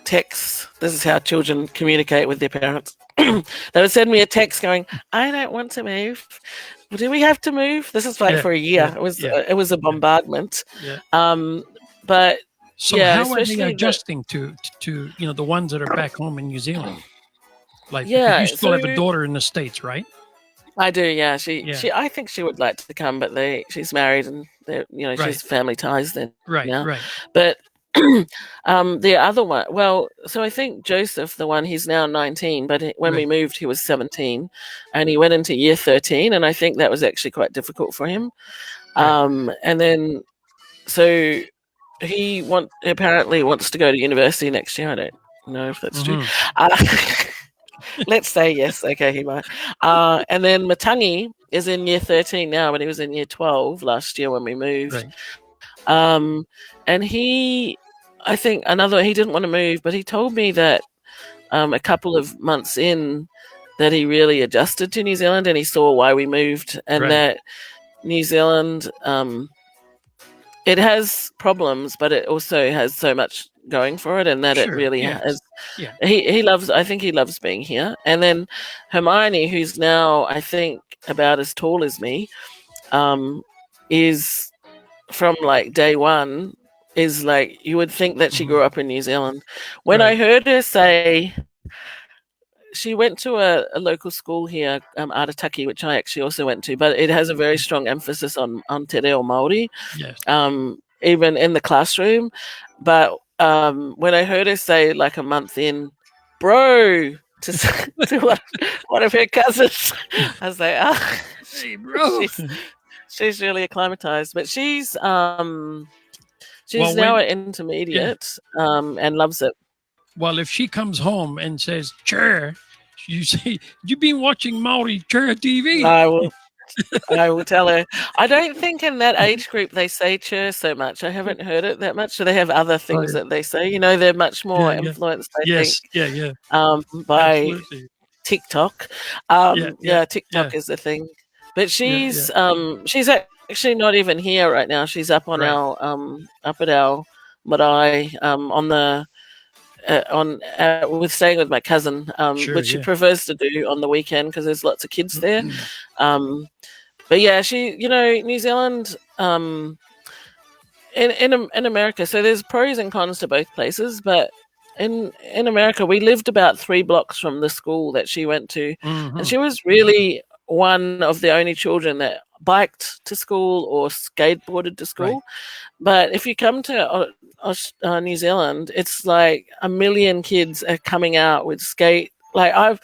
Speaker 2: texts. This is how children communicate with their parents. They would send me a text going, "I don't want to move. Do we have to move?" This is like for a year. It was a bombardment. But
Speaker 1: so how are they adjusting to the ones that are back home in New Zealand? Like, you still have a daughter in the States, right?
Speaker 2: I do, yeah. She I think she would like to come, but she's married and she's family ties then. Right. But the other one, well, so I think Joseph, the one, he's now 19, but when we moved, he was 17, and he went into year 13, and I think that was actually quite difficult for him. And then, so he apparently wants to go to university next year. I don't know if that's true. Let's say yes. Okay, he might. And then Matangi is in year 13 now, but he was in year 12 last year when we moved. And I think he didn't want to move, but he told me that a couple of months in that he really adjusted to New Zealand and he saw why we moved, and that New Zealand, it has problems, but it also has so much going for it, and that it really has. I think he loves being here. And then Hermione, who's now I think about as tall as me, is from like day one, is like, you would think that she grew up in New Zealand. When I heard her say, she went to a local school here, Arataki, which I actually also went to, but it has a very strong emphasis on Te Reo Māori, even in the classroom. But when I heard her say, like a month in, bro, to one of her cousins, I was like,
Speaker 1: hey, bro.
Speaker 2: She's really acclimatized, but she's now at intermediate and loves it.
Speaker 1: Well, if she comes home and says, Churr, you say, you've been watching Maori Churr TV.
Speaker 2: I will tell her. I don't think in that age group they say Churr so much. I haven't heard it that much. So they have other things that they say. They're much more influenced, I think. By TikTok. TikTok is the thing. But she's actually not even here right now. She's up on our up at our marae with staying with my cousin, which she prefers to do on the weekend because there's lots of kids there. But yeah, she, New Zealand, in America, so there's pros and cons to both places, but in America, we lived about 3 blocks from the school that she went to, and she was really one of the only children that biked to school or skateboarded to school. But if you come to New Zealand, it's like a million kids are coming out with skate. Like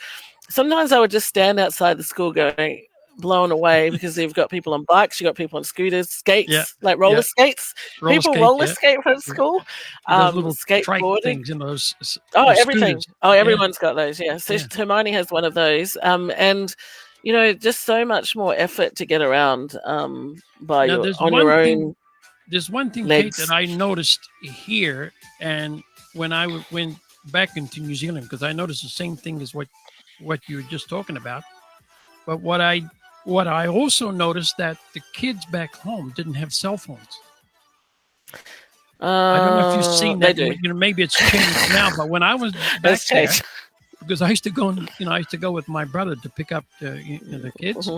Speaker 2: sometimes I would just stand outside the school going, blown away, because you've got people on bikes, you've got people on scooters, skates, like roller skates. People roller skate from school.
Speaker 1: Skateboarding things in those.
Speaker 2: Everything.
Speaker 1: Scooters.
Speaker 2: Everyone's got those. So Hermione has one of those. And just so much more effort to get around on your own.
Speaker 1: There's one thing,
Speaker 2: legs.
Speaker 1: Kate, that I noticed here, and when I went back into New Zealand, because I noticed the same thing as what you were just talking about. But what I also noticed, that the kids back home didn't have cell phones. I don't know if you've seen that.
Speaker 2: They do.
Speaker 1: Maybe it's changed now, but when I was back there, because I used to go with my brother to pick up the kids,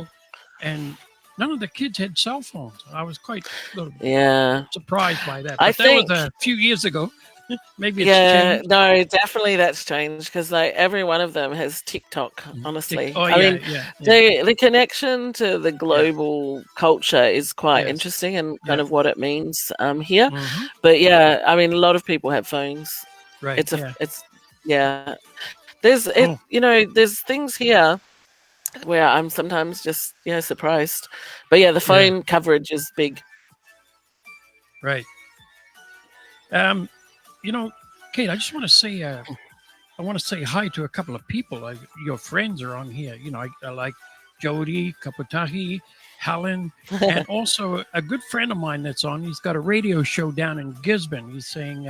Speaker 1: and none of the kids had cell phones. I was quite surprised by that. But that was a few years ago. Maybe it's
Speaker 2: Yeah,
Speaker 1: changed.
Speaker 2: no, definitely that's changed because like every one of them has TikTok. Honestly,
Speaker 1: Oh
Speaker 2: I
Speaker 1: yeah,
Speaker 2: mean,
Speaker 1: yeah, yeah,
Speaker 2: the connection to the
Speaker 1: yeah.
Speaker 2: global culture is quite
Speaker 1: Yes,
Speaker 2: interesting and kind
Speaker 1: yeah.
Speaker 2: of what it means here.
Speaker 1: Hmm.
Speaker 2: But yeah, I mean, a lot of people have phones.
Speaker 1: Right. Yeah.
Speaker 2: It's yeah. There's it.
Speaker 1: Oh,
Speaker 2: You know, there's things here where I'm sometimes just surprised. But yeah, the
Speaker 1: yeah.
Speaker 2: phone coverage is big.
Speaker 1: Right. Um, you know, Kate, I just want to say, I want to say hi to a couple of people. Your friends are on here. I like Jody, Kaputahi, Helen, and also a good friend of mine that's on. He's got a radio show down in Gisborne. He's saying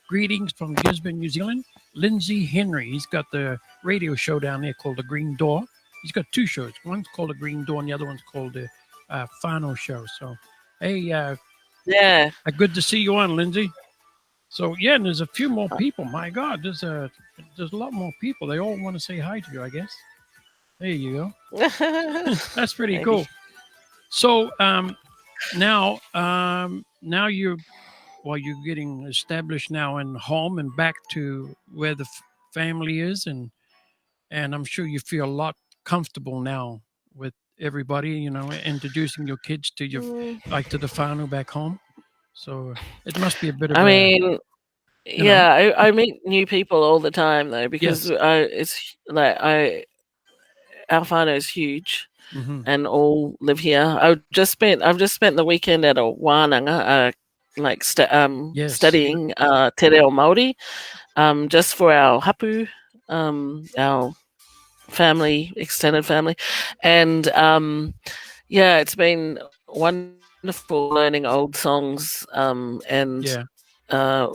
Speaker 1: greetings from Gisborne, New Zealand. Lindsay Henry. He's got the radio show down there called The Green Door. He's got two shows. One's called The Green Door, and the other one's called the Fano Show. So, hey,
Speaker 2: Yeah.
Speaker 1: good to see you on, Lindsay. So yeah, and there's a few more people. My God, there's a lot more people. They all want to say hi to you, I guess. There you go. That's pretty
Speaker 2: Maybe.
Speaker 1: cool. So now you're getting established now in home and back to where the family is, and I'm sure you feel a lot comfortable now with everybody. Introducing your kids to your
Speaker 2: Mm.
Speaker 1: to the whānau back home. So it must be a bit of
Speaker 2: I
Speaker 1: a
Speaker 2: mean,
Speaker 1: you know
Speaker 2: yeah, I meet new people all the time though because
Speaker 1: yes.
Speaker 2: it's like our whānau is huge
Speaker 1: Hmm.
Speaker 2: and all live here. I've just spent the weekend at a wānanga,
Speaker 1: Yes.
Speaker 2: studying te reo Maori, just for our hapu, our family, extended family, and yeah, it's been wonderful learning old songs and
Speaker 1: Yeah.
Speaker 2: uh,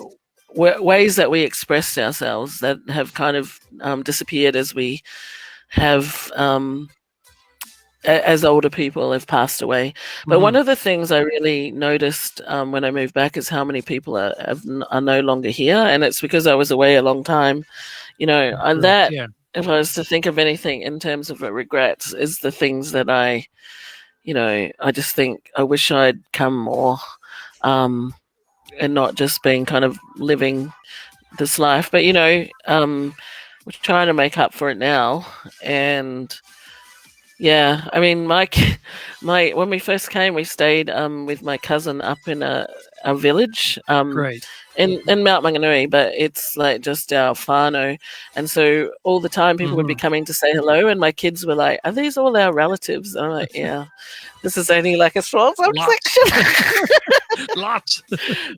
Speaker 2: ways that we expressed ourselves that have kind of disappeared as we have as older people have passed away. But one
Speaker 1: Hmm.
Speaker 2: of the things I really noticed when I moved back is how many people are no longer here, and it's because I was away a long time. And
Speaker 1: Correct.
Speaker 2: that,
Speaker 1: Yeah.
Speaker 2: if I was to think of anything in terms of regrets, is the things that I just think I wish I'd come more, and not just being kind of living this life. But we're trying to make up for it now, and yeah, I mean, my when we first came, we stayed with my cousin up in a village
Speaker 1: Great.
Speaker 2: in Mount Manganui, but it's like just our whānau, and so all the time people would be
Speaker 1: Hmm.
Speaker 2: coming to say hello, and my kids were like, "Are these all our relatives?" And I'm like, "Yeah, this is only like a small
Speaker 1: Lots.
Speaker 2: subsection."
Speaker 1: Lots.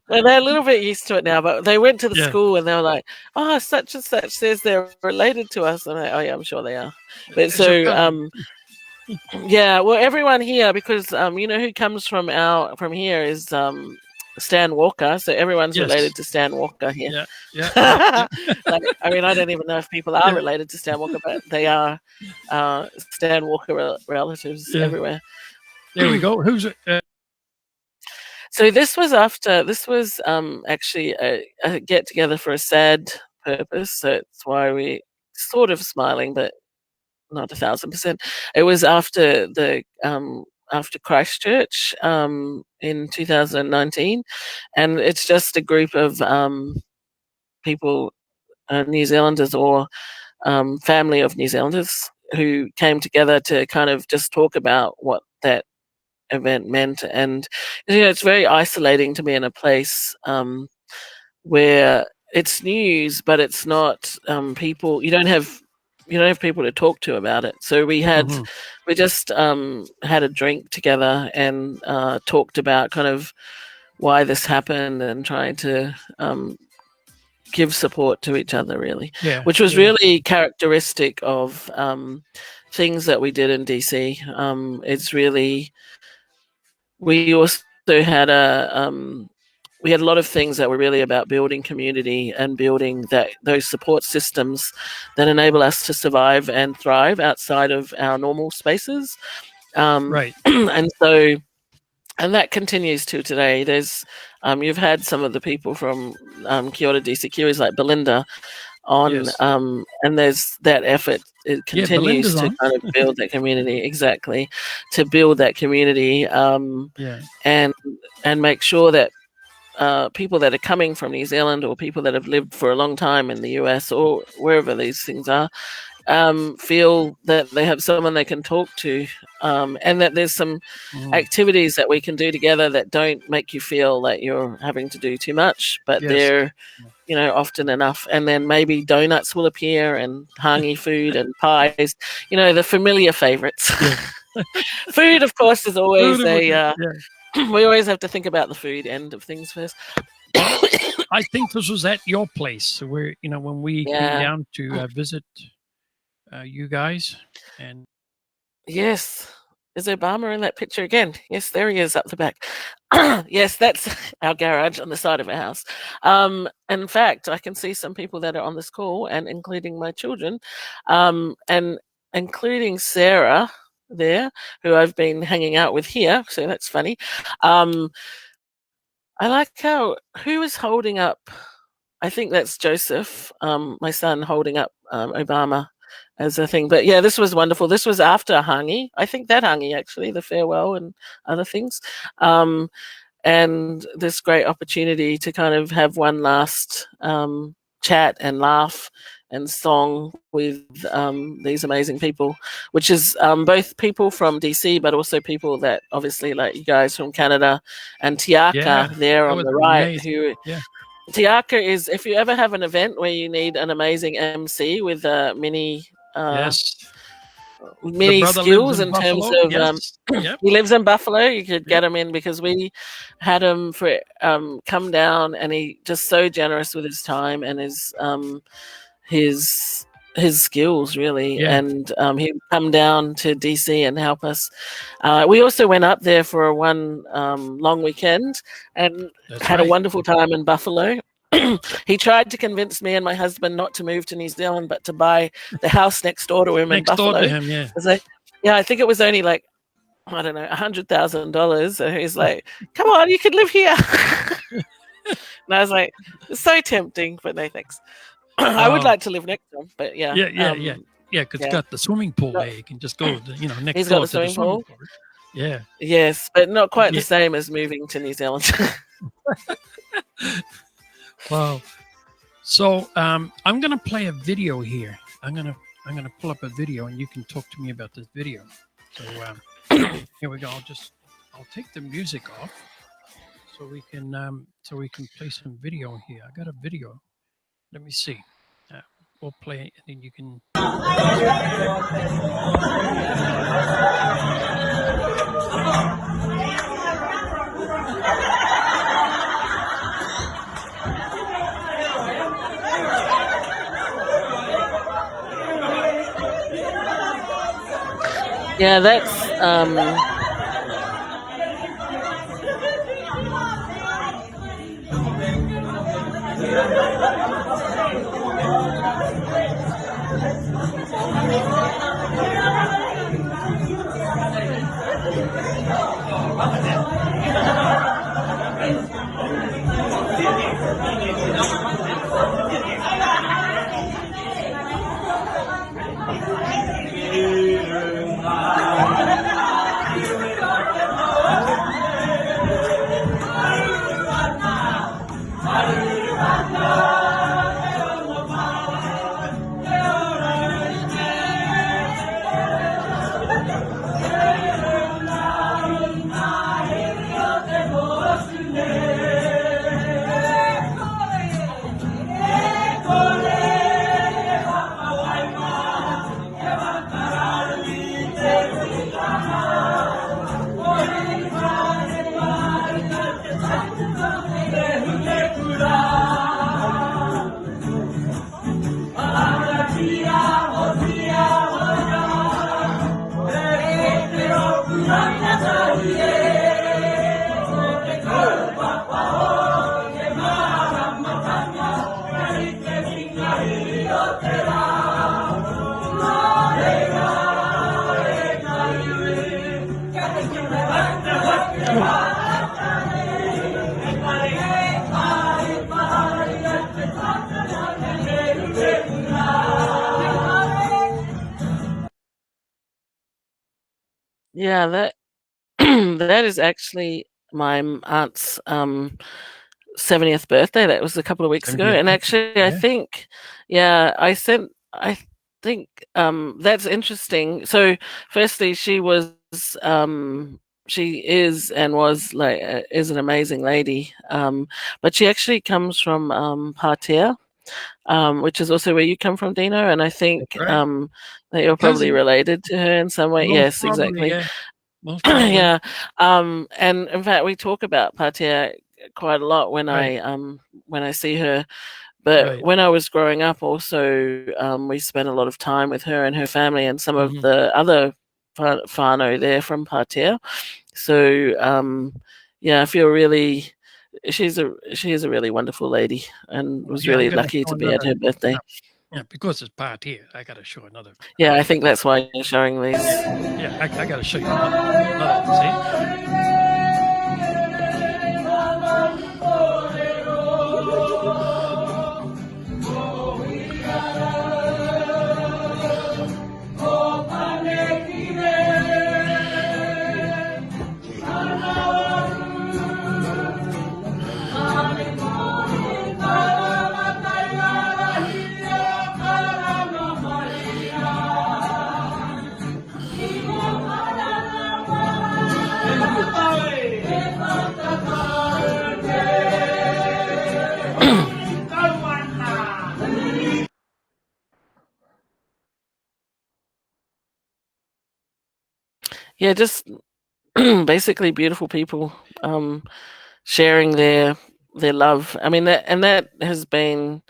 Speaker 2: And they're a little bit used to it now, but they went to the
Speaker 1: Yeah.
Speaker 2: school and they were like, "Oh, such and such says they're related to us," and I'm like, "Oh yeah, I'm sure they are." But
Speaker 1: It's your
Speaker 2: so
Speaker 1: cousin.
Speaker 2: yeah, well, everyone here, because who comes from here is Stan Walker, so everyone's
Speaker 1: Yes.
Speaker 2: related to Stan Walker here.
Speaker 1: Yeah. Yeah. Yeah. Yeah.
Speaker 2: Like, I mean, I don't even know if people are
Speaker 1: Yeah.
Speaker 2: related to Stan Walker, but they are Stan Walker relatives
Speaker 1: Yeah.
Speaker 2: everywhere.
Speaker 1: There we go. Who's it?
Speaker 2: So this was actually a get together for a sad purpose, so it's why we sort of smiling, but not 1,000%. It was after Christchurch in 2019, and it's just a group of people, New Zealanders or family of New Zealanders who came together to kind of just talk about what that event meant. And it's very isolating to be in a place where it's news, but it's not people. You don't have people to talk to about it. So
Speaker 1: Mhm.
Speaker 2: we just had a drink together and talked about kind of why this happened and trying to give support to each other, really,
Speaker 1: Yeah.
Speaker 2: which was
Speaker 1: Yeah.
Speaker 2: really characteristic of things that we did in DC. It's really we also had we had a lot of things that were really about building community and building those support systems that enable us to survive and thrive outside of our normal spaces.
Speaker 1: Right.
Speaker 2: And so, and that continues to today. There's you've had some of the people from Ora DC Kiwis like Belinda on,
Speaker 1: Yes.
Speaker 2: and there's that effort. It
Speaker 1: Yeah.
Speaker 2: continues
Speaker 1: Belinda's
Speaker 2: to
Speaker 1: on.
Speaker 2: kind of build that community, exactly, to build that community,
Speaker 1: Yeah.
Speaker 2: and make sure that people that are coming from New Zealand or people that have lived for a long time in the US or wherever these things are, feel that they have someone they can talk to, and that there's some activities that we can do together that don't make you feel like you're having to do too much, but they're, you know, often enough. And then maybe donuts will appear and hangi food and pies, you know, the familiar favorites. Food, of course, is always we always have to think about the food end of things first.
Speaker 1: Well, I think this was at your place where, you know, when we came down to visit you guys. And
Speaker 2: yes, is Obama in that picture again? Yes, there he is up the back. Yes, that's our garage on the side of our house. In fact, I can see some people that are on this call, and including my children, and including Sarah there, who I've been hanging out with here. So that's funny. I like who is holding up. I think that's Joseph, my son, holding up Obama as a thing. But yeah, this was wonderful. This was after Hangi. I think that Hangi, actually, the farewell and other things. And this great opportunity to kind of have one last chat and laugh and song with these amazing people, which is both people from DC, but also people that obviously, like you guys from Canada, and Tiaka there on the right, who Tiaka is, if you ever have an event where you need an amazing MC with many skills in terms of he lives in Buffalo, you could get him in, because we had him for come down, and he just so generous with his time and his skills, really. And he'd come down to DC and help us. We also went up there for one long weekend and had a wonderful time in Buffalo. He tried to convince me and my husband not to move to New Zealand, but to buy the house next door to him in Buffalo.
Speaker 1: Next door to him,
Speaker 2: I think it was only like, I don't know, $100,000. So he's like, come on, you could live here. And I was like, it's so tempting, but no thanks. I would like to live next to him, but
Speaker 1: because it's got the swimming pool there. You can just go, next
Speaker 2: he's
Speaker 1: door
Speaker 2: got the
Speaker 1: to the swimming pool.
Speaker 2: Yeah. Yes, but not quite the same as moving to New Zealand.
Speaker 1: Wow. So I'm gonna play a video here. I'm gonna pull up a video, and you can talk to me about this video. So here we go. I'll take the music off so we can play some video here. I got a video. Let me see. We'll play it, and then you can.
Speaker 2: Yeah, that's that that is actually my aunt's 70th birthday. That was a couple of weeks ago.
Speaker 1: 70th
Speaker 2: And
Speaker 1: birthday,
Speaker 2: actually, I
Speaker 1: yeah.
Speaker 2: think, I think that's interesting. So, firstly, she is and was like is an amazing lady. But she actually comes from Pattaya, which is also where you come from, Dino. And I
Speaker 1: That's
Speaker 2: think
Speaker 1: right.
Speaker 2: that you're probably
Speaker 1: Cousin,
Speaker 2: related to her in some way.
Speaker 1: most
Speaker 2: Yes,
Speaker 1: probably,
Speaker 2: exactly.
Speaker 1: yeah. Most probably.
Speaker 2: Yeah. And in fact, we talk about Pattaya quite a lot
Speaker 1: Right,
Speaker 2: when I see her. But
Speaker 1: right.
Speaker 2: when I was growing up, also, we spent a lot of time with her and her family and some of
Speaker 1: Mhm.
Speaker 2: the other whānau there from Pattaya. So, yeah, I feel really. She is a really wonderful lady, and
Speaker 1: Well,
Speaker 2: was
Speaker 1: yeah, I'm
Speaker 2: really
Speaker 1: gonna
Speaker 2: lucky
Speaker 1: show
Speaker 2: to be at
Speaker 1: another
Speaker 2: her birthday.
Speaker 1: yeah, because it's part here, I gotta show another
Speaker 2: Yeah, I think that's why you're showing these.
Speaker 1: yeah, I gotta show you another one, see?
Speaker 2: Yeah, just basically beautiful people sharing their love. I mean, that has been,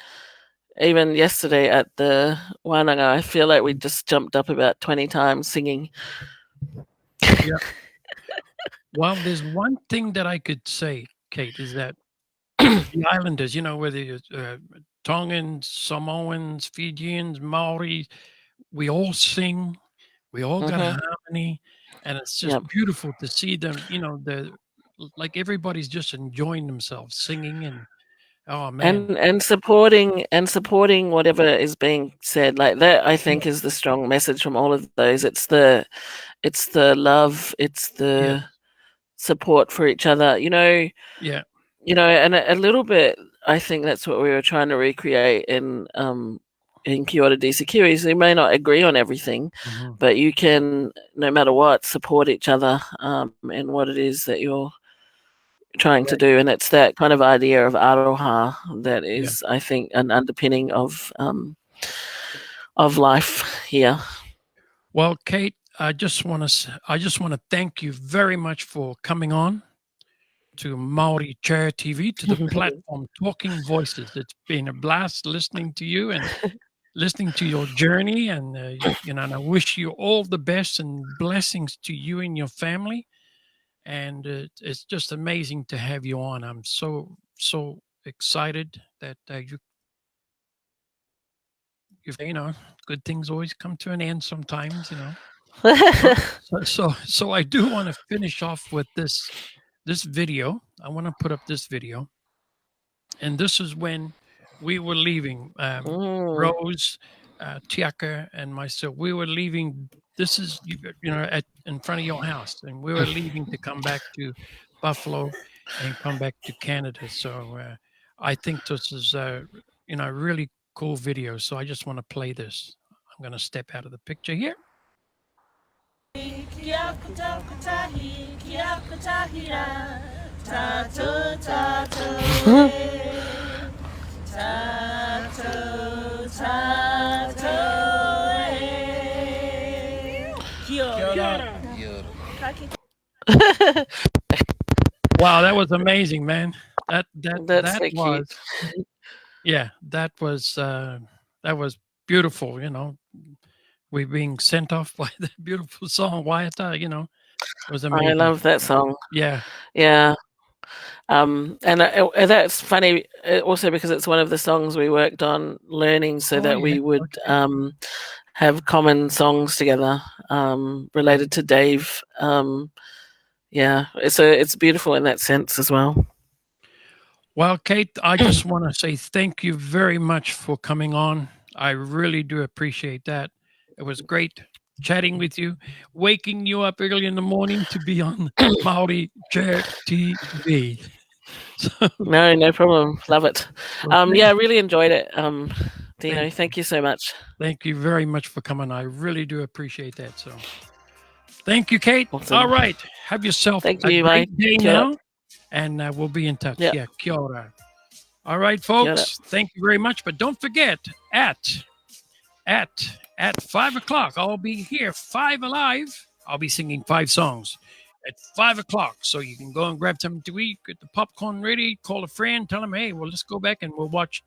Speaker 2: even yesterday at the Wananga, I feel like we just jumped up about 20 times singing.
Speaker 1: Yeah. Well, there's one thing that I could say, Kate, is that the islanders, whether it's, Tongans, Samoans, Fijians, Maori, we all sing, we all got
Speaker 2: Hmm.
Speaker 1: harmony, and it's just
Speaker 2: Yep.
Speaker 1: beautiful to see them, like everybody's just enjoying themselves singing and oh man.
Speaker 2: And supporting whatever is being said, like that, I think is the strong message from all of those. It's the love, it's
Speaker 1: Yeah.
Speaker 2: the support for each other.
Speaker 1: Yeah.
Speaker 2: And a little bit, I think that's what we were trying to recreate in Ora DC Kiwis. We may not agree on everything,
Speaker 1: Mhm.
Speaker 2: but you can, no matter what, support each other in what it is that you're trying to
Speaker 1: Right.
Speaker 2: do. And it's that kind of idea of aroha that
Speaker 1: Yeah.
Speaker 2: is, I think, an underpinning of life here.
Speaker 1: Well, Kate, I just want to thank you very much for coming on to Maori Churr TV, to the platform Talking Voices. It's been a blast listening to you and listening to your journey, and and I wish you all the best and blessings to you and your family. And it's just amazing to have you on. I'm so excited that you good things always come to an end sometimes. So I do want to finish off with this video. I want to put up this video, and this is when we were leaving.
Speaker 2: Mm.
Speaker 1: Rose, Tiaka, and myself. We were leaving. This is at in front of your house, and we were leaving to come back to Buffalo and come back to Canada. So I think this is a really cool video. So I just want to play this. I'm going to step out of the picture here. Wow, that was amazing, man. That that
Speaker 2: That's
Speaker 1: that
Speaker 2: so cute.
Speaker 1: was yeah, that was beautiful. We being sent off by the beautiful song Waiata. Was
Speaker 2: I
Speaker 1: amazing.
Speaker 2: love that song.
Speaker 1: Yeah,
Speaker 2: Yeah. And that's funny also because it's one of the songs we worked on learning so
Speaker 1: oh
Speaker 2: that
Speaker 1: yeah,
Speaker 2: we would
Speaker 1: okay,
Speaker 2: have common songs together
Speaker 1: right.
Speaker 2: related to Dave. Yeah, so it's beautiful in that sense as well.
Speaker 1: Well, Kate, I just want to say thank you very much for coming on. I really do appreciate that. It was great chatting with you, waking you up early in the morning to be on Maori Churr TV.
Speaker 2: No problem. Love it.
Speaker 1: Okay.
Speaker 2: Yeah, I really enjoyed it. Dino, thank you so much.
Speaker 1: Thank you very much for coming. I really do appreciate that. So thank you, Kate.
Speaker 2: Awesome.
Speaker 1: All right. Have yourself
Speaker 2: Thank
Speaker 1: a
Speaker 2: you,
Speaker 1: great day
Speaker 2: Kia ora.
Speaker 1: now. And we'll be in touch.
Speaker 2: Yeah.
Speaker 1: Yeah. Kia ora. All right,
Speaker 2: Kia ora.
Speaker 1: folks. Thank you very much. But don't forget, at 5 o'clock, I'll be here, 5 Alive. I'll be singing 5 songs at 5 o'clock. So you can go and grab something to eat, get the popcorn ready, call a friend, tell them, hey, well, let's go back and we'll watch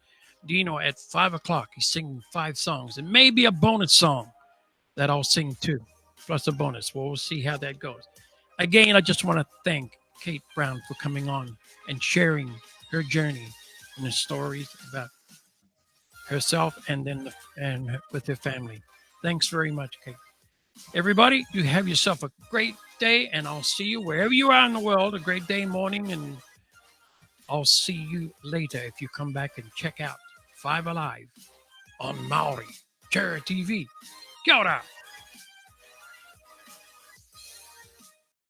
Speaker 1: Dino at 5 o'clock. He's singing 5 songs and maybe a bonus song that I'll sing too, plus a bonus. Well, we'll see how that goes. Again, I just want to thank Kate Brown for coming on and sharing her journey and the stories about herself and with her family. Thanks very much, Kate. Everybody, you have yourself a great day, and I'll see you wherever you are in the world. A great day, morning, and I'll see you later if you come back and check out 5 Alive on Maori Churr TV. Kia ora.